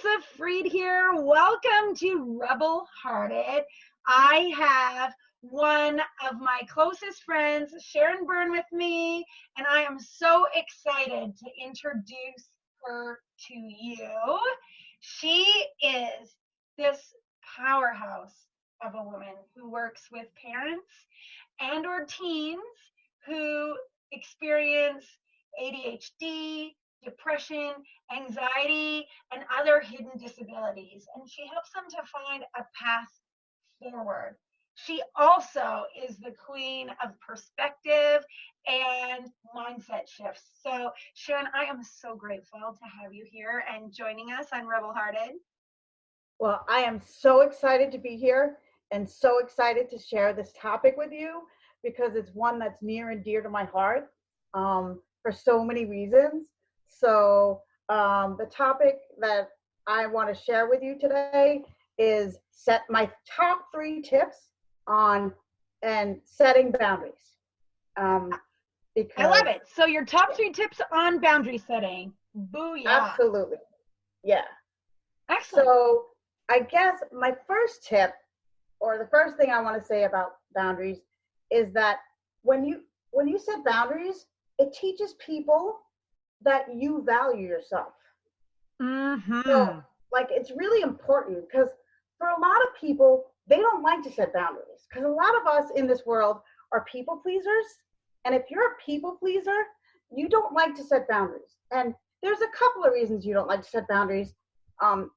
Lisa Freed here. Welcome to Rebel Hearted. I have one of my closest friends, Sharon Birn, with me, and I am so excited to introduce her to you. She is this powerhouse of a woman who works with parents and or teens who experience ADHD, depression, anxiety, and other hidden disabilities. And she helps them to find a path forward. She also is the queen of perspective and mindset shifts. So, Sharon, I am so grateful to have you here and joining us on Rebel Hearted. Well, I am so excited to be here and so excited to share this topic with you because it's one that's near and dear to my heart for so many reasons. So the topic that I want to share with you today is set my top 3 tips on and setting boundaries. Because I love it. So your top 3 tips on boundary setting. Booyah. Absolutely. Yeah. Excellent. So I guess my first tip, or the first thing I want to say about boundaries, is that when you set boundaries, it teaches people that you value yourself. Mm-hmm. So, it's really important because for a lot of people, they don't like to set boundaries because a lot of us in this world are people pleasers. And if you're a people pleaser, you don't like to set boundaries. And there's a couple of reasons you don't like to set boundaries.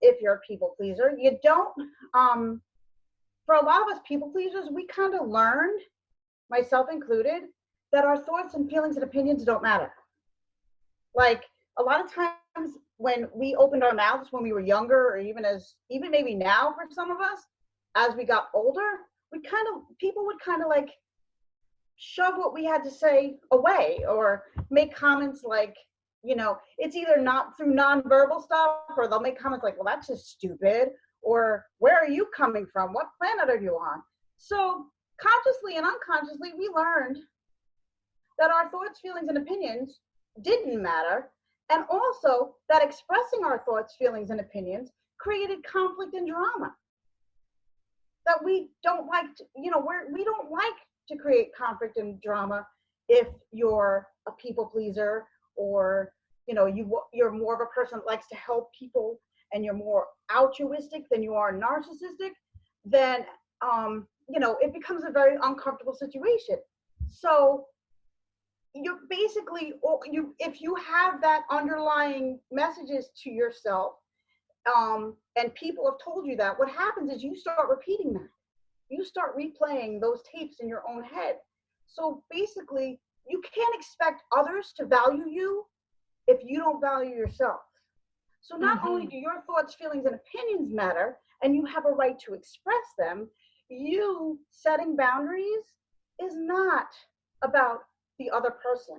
If you're a people pleaser, you don't, for a lot of us people pleasers, we kind of learned, myself included, that our thoughts and feelings and opinions don't matter. Like a lot of times when we opened our mouths when we were younger, or even maybe now for some of us, as we got older, people would kind of like shove what we had to say away or make comments like, it's either not through nonverbal stuff, or they'll make comments like, well, that's just stupid, or where are you coming from? What planet are you on? So consciously and unconsciously, we learned that our thoughts, feelings, and opinions didn't matter. And also that expressing our thoughts, feelings, and opinions created conflict and drama. That we don't like to, we don't like to create conflict and drama if you're a people pleaser, or you're more of a person that likes to help people and you're more altruistic than you are narcissistic, then it becomes a very uncomfortable situation. So you basically, if you have that underlying messages to yourself, and people have told you that, what happens is you start repeating that. You start replaying those tapes in your own head. So basically, you can't expect others to value you if you don't value yourself. So not only do your thoughts, feelings, and opinions matter, and you have a right to express them, you setting boundaries is not about the other person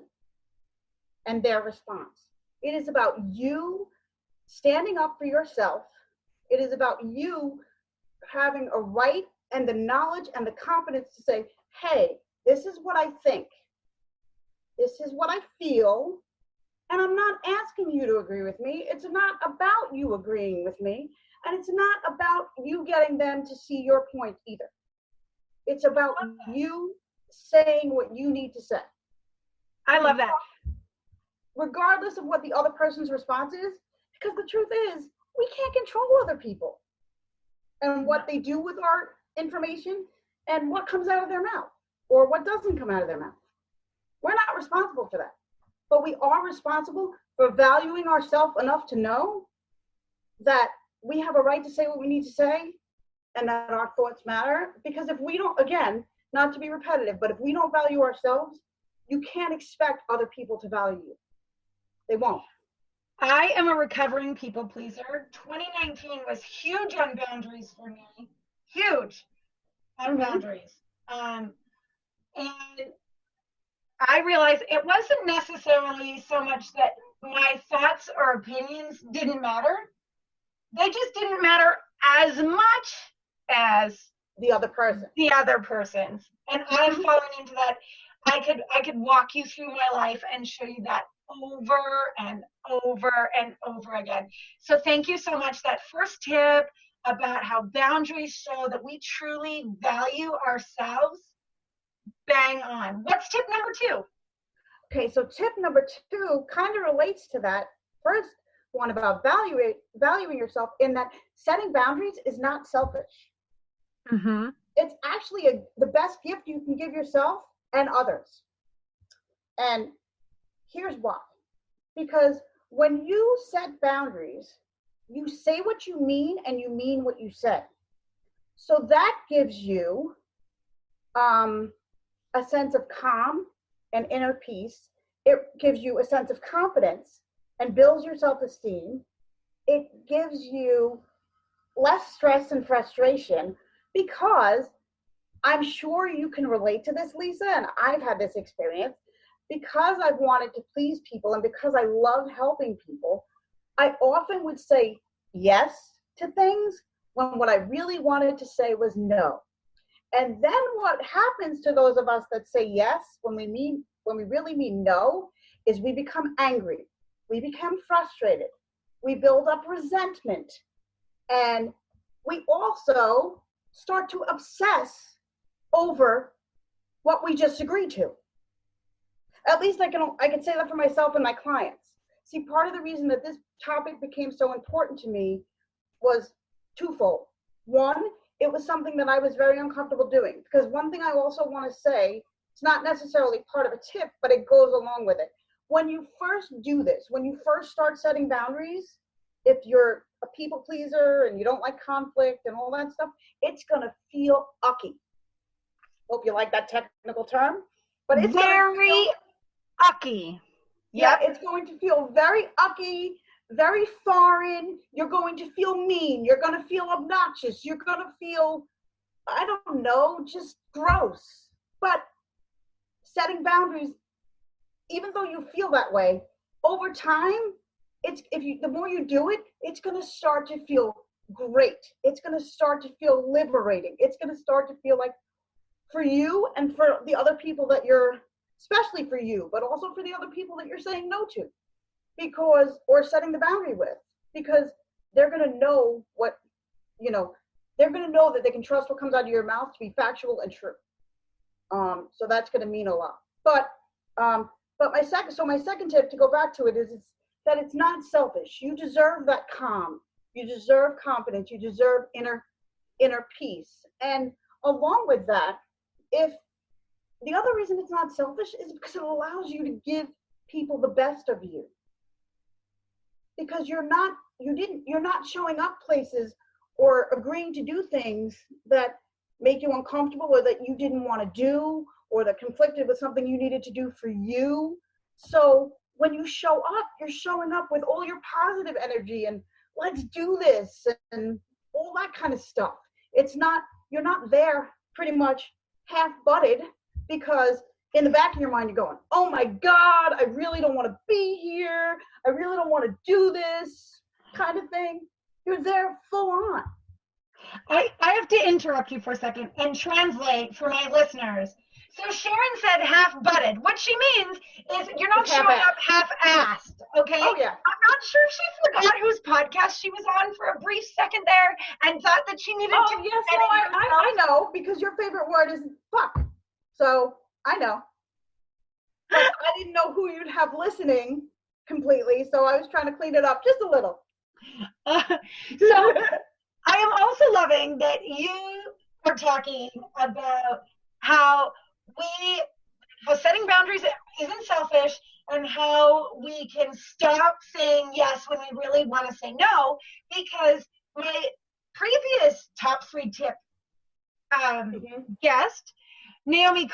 and their response. It is about you standing up for yourself. It is about you having a right and the knowledge and the confidence to say, hey, this is what I think. This is what I feel. And I'm not asking you to agree with me. It's not about you agreeing with me. And it's not about you getting them to see your point either. It's about you saying what you need to say. I love that. Regardless of what the other person's response is, because the truth is, we can't control other people and what they do with our information and what comes out of their mouth or what doesn't come out of their mouth. We're not responsible for that. But we are responsible for valuing ourselves enough to know that we have a right to say what we need to say and that our thoughts matter. Because if we don't, again, not to be repetitive, but if we don't value ourselves, you can't expect other people to value you. They won't. I am a recovering people pleaser. 2019 was huge on boundaries for me. Huge on boundaries. And I realized it wasn't necessarily so much that my thoughts or opinions didn't matter. They just didn't matter as much as the other person's. And I've fallen into that. I could walk you through my life and show you that over and over over and over again. So thank you so much. That first tip about how boundaries show that we truly value ourselves, bang on. What's tip number 2? Okay, so tip number 2 kind of relates to that first one about valuing yourself, in that setting boundaries is not selfish. Mm-hmm. It's actually the best gift you can give yourself and others. And here's why. Because when you set boundaries, you say what you mean and you mean what you say. So that gives you a sense of calm and inner peace. It gives you a sense of confidence and builds your self-esteem. It gives you less stress and frustration, because I'm sure you can relate to this, Lisa, and I've had this experience. Because I've wanted to please people and because I love helping people, I often would say yes to things when what I really wanted to say was no. And then what happens to those of us that say yes when we really mean no is we become angry. We become frustrated. We build up resentment. And we also start to obsess over what we just agreed to. At least I can say that for myself and my clients. See, part of the reason that this topic became so important to me was twofold. One, it was something that I was very uncomfortable doing, because one thing I also want to say, it's not necessarily part of a tip, but it goes along with it. When you first do this, when you first start setting boundaries, if you're a people pleaser and you don't like conflict and all that stuff, it's going to feel ucky. Hope you like that technical term, but it's very ucky. Yeah, it's going to feel very ucky, very foreign. You're going to feel mean. You're going to feel obnoxious. You're going to feel, I don't know, just gross. But setting boundaries, even though you feel that way, over time, the more you do it, it's going to start to feel great. It's going to start to feel liberating. It's going to start to feel like, for you and for the other people that you're, especially for you, but also for the other people that you're saying no to, or setting the boundary with, because they're going to know they're going to know that they can trust what comes out of your mouth to be factual and true. So that's going to mean a lot. But my second tip, to go back to it, is that it's not selfish. You deserve that calm. You deserve confidence. You deserve inner peace. And along with that, if the other reason it's not selfish is because it allows you to give people the best of you. Because you're not showing up places or agreeing to do things that make you uncomfortable, or that you didn't want to do, or that conflicted with something you needed to do for you. So when you show up, you're showing up with all your positive energy and let's do this and all that kind of stuff. You're not there pretty much half-butted, because in the back of your mind you're going, oh my God, I really don't want to be here. I really don't want to do this kind of thing. You're there full on. I have to interrupt you for a second and translate for my listeners. So Sharon said half-butted. What she means is you're not showing up half-assed, okay? Oh, yeah. I'm not sure if she forgot whose podcast she was on for a brief second there and thought that she needed to. Oh, yes, no, I know, because your favorite word is fuck. So I know. But I didn't know who you'd have listening completely, so I was trying to clean it up just a little. So I am also loving that you are talking about how setting boundaries isn't selfish, and how we can stop saying yes when we really want to say no, because my previous top 3 tip guest, Naomi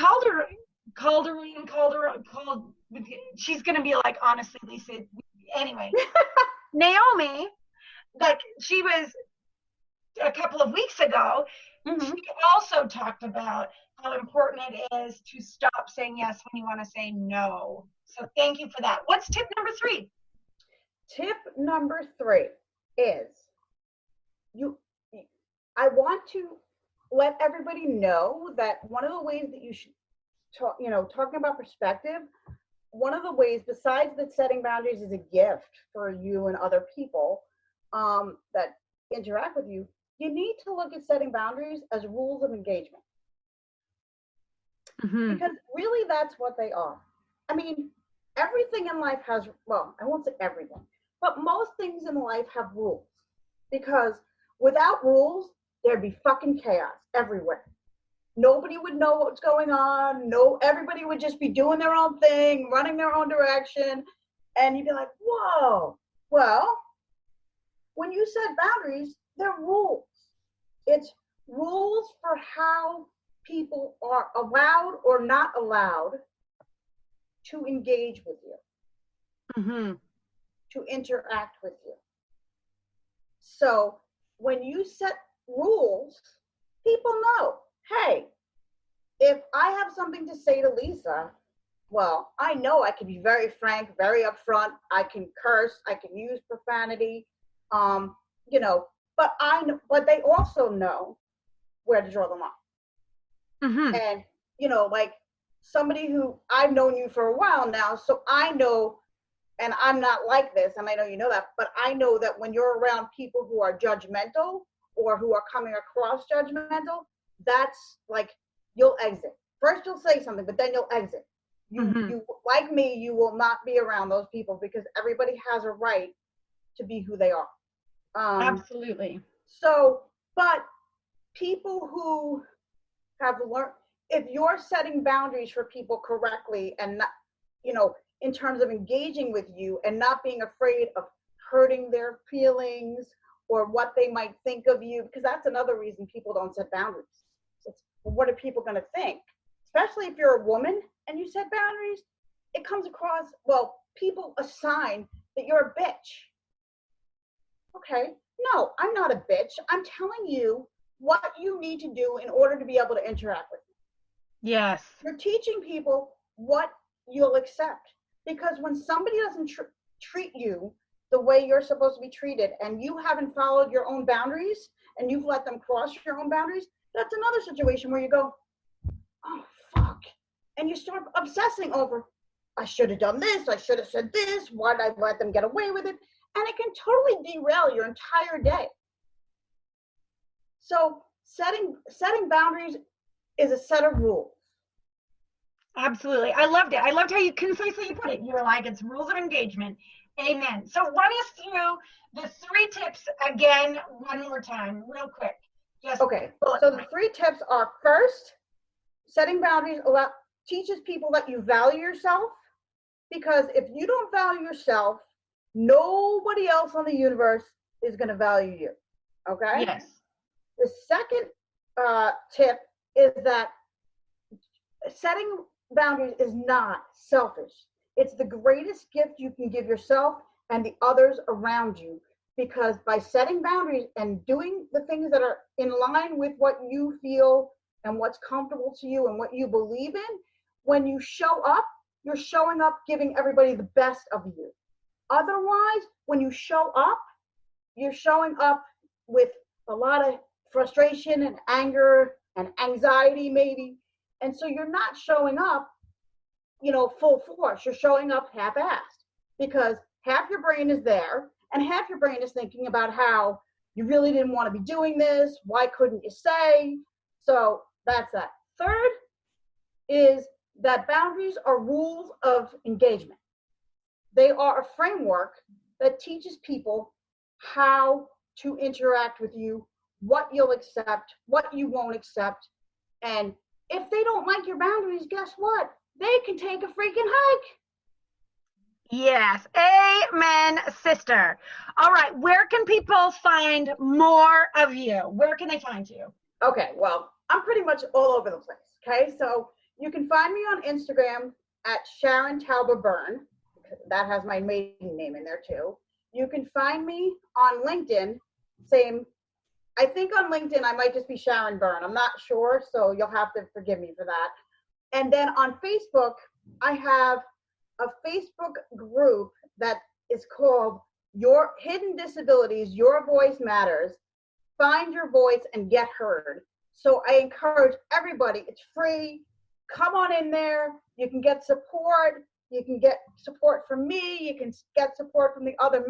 she's going to be like, honestly, Lisa, anyway, Naomi, like she was a couple of weeks ago, she also talked about how important it is to stop saying yes when you want to say no. So thank you for that. What's tip number 3? Tip number 3 is I want to let everybody know that one of the ways that you should talking about perspective, one of the ways, besides that setting boundaries is a gift for you and other people that interact with you, you need to look at setting boundaries as rules of engagement. Mm-hmm. Because really that's what they are. I mean, everything in life has, well, I won't say everything, but most things in life have rules. Because without rules, there'd be fucking chaos everywhere. Nobody would know what's going on. No, everybody would just be doing their own thing, running their own direction. And you'd be like, whoa. Well, when you set boundaries, they're rules. It's rules for how people are allowed or not allowed to engage with you, Mm-hmm. to interact with you. So when you set rules, people know, hey, if I have something to say to Lisa, well, I know I can be very frank, very upfront. I can curse, I can use profanity, but but they also know where to draw the line. Mm-hmm. And, like somebody who I've known you for a while now, so I know, and I'm not like this, and I know you know that, but I know that when you're around people who are judgmental or who are coming across judgmental, that's like, you'll exit. First you'll say something, but then you'll exit. You like me, you will not be around those people because everybody has a right to be who they are. Absolutely. So, but people who have learned, if you're setting boundaries for people correctly and not, in terms of engaging with you and not being afraid of hurting their feelings or what they might think of you, because that's another reason people don't set boundaries. It's, well, what are people going to think? Especially if you're a woman and you set boundaries, it comes across, well, people assign that you're a bitch. Okay, no, I'm not a bitch. I'm telling you what you need to do in order to be able to interact with me. Yes. You're teaching people what you'll accept. Because when somebody doesn't treat you the way you're supposed to be treated and you haven't followed your own boundaries and you've let them cross your own boundaries, that's another situation where you go, oh, fuck. And you start obsessing over, I should have done this, I should have said this, why did I let them get away with it? And it can totally derail your entire day. So setting boundaries is a set of rules. Absolutely. I loved it. I loved how you concisely put it. You were like, it's rules of engagement. Amen. So run us through the 3 tips again, one more time, real quick. Okay. So the 3 tips are: first, setting boundaries teaches people that you value yourself, because if you don't value yourself, nobody else on the universe is going to value you. Okay? Yes. The second tip is that setting boundaries is not selfish. It's the greatest gift you can give yourself and the others around you, because by setting boundaries and doing the things that are in line with what you feel and what's comfortable to you and what you believe in, when you show up, you're showing up giving everybody the best of you. Otherwise, when you show up, you're showing up with a lot of frustration and anger and anxiety maybe. And so you're not showing up, full force. You're showing up half-assed, because half your brain is there and half your brain is thinking about how you really didn't want to be doing this. Why couldn't you say? So that's that. Third is that boundaries are rules of engagement. They are a framework that teaches people how to interact with you, what you'll accept, what you won't accept. And if they don't like your boundaries, guess what? They can take a freaking hike. Yes. Amen, sister. All right. Where can people find more of you? Where can they find you? Okay. Well, I'm pretty much all over the place. Okay. So you can find me on Instagram at Sharon Birn. That has my maiden name in there too. You can find me on LinkedIn. Same. I think on LinkedIn, I might just be Sharon Birn. I'm not sure. So you'll have to forgive me for that. And then on Facebook, I have a Facebook group that is called Your Hidden Disabilities, Your Voice Matters. Find your voice and get heard. So I encourage everybody, it's free. Come on in there. You can get support. You can get support from me. You can get support from the other